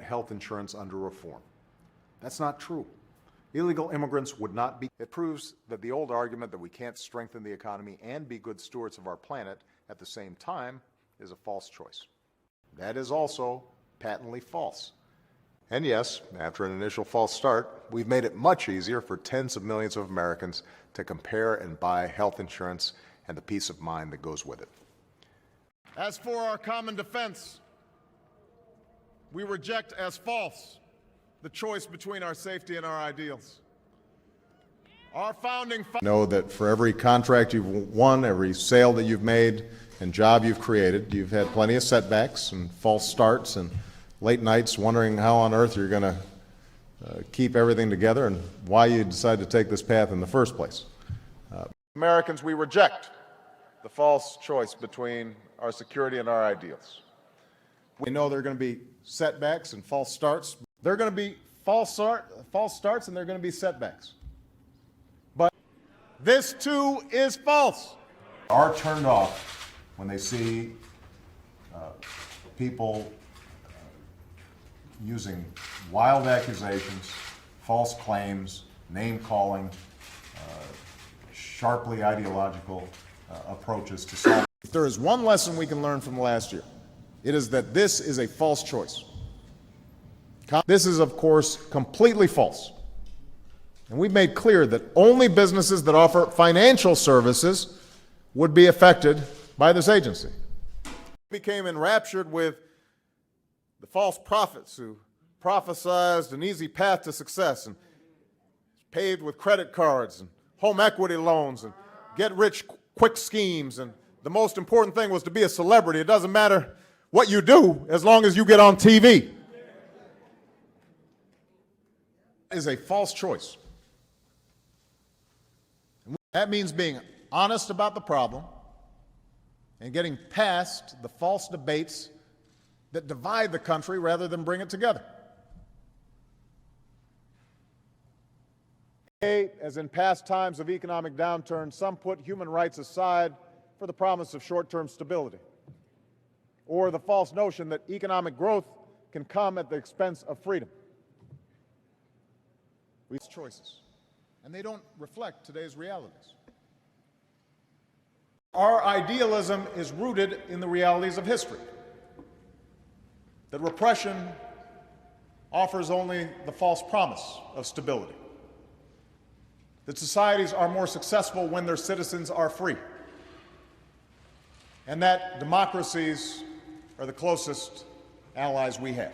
health insurance under reform. That's not true. Illegal immigrants would not be. It proves that the old argument that we can't strengthen the economy and be good stewards of our planet at the same time is a false choice. That is also patently false. And yes, after an initial false start, we've made it much easier for tens of millions of Americans to compare and buy health insurance and the peace of mind that goes with it. As for our common defense, we reject as false the choice between our safety and our ideals. Our founding fathers know that for every contract you've won, every sale that you've made, and job you've created, you've had plenty of setbacks and false starts and late nights wondering how on earth you're going to keep everything together and why you decided to take this path in the first place. Americans, we reject the false choice between our security and our ideals. We know there are going to be setbacks and false starts. There are going to be false starts and there are going to be setbacks. But this too is false. Are turned off when they see people using wild accusations, false claims, name-calling, sharply ideological approaches to solve. If there is one lesson we can learn from last year, it is that this is a false choice. This is, of course, completely false. And we've made clear that only businesses that offer financial services would be affected by this agency. We became enraptured with the false prophets who prophesized an easy path to success and paved with credit cards and home equity loans and get-rich-quick schemes. And the most important thing was to be a celebrity. It doesn't matter what you do as long as you get on TV. It is a false choice. That means being honest about the problem and getting past the false debates that divide the country rather than bring it together. As in past times of economic downturn, some put human rights aside for the promise of short-term stability, or the false notion that economic growth can come at the expense of freedom. We have choices, and they don't reflect today's realities. Our idealism is rooted in the realities of history. That repression offers only the false promise of stability. That societies are more successful when their citizens are free. And that democracies are the closest allies we have.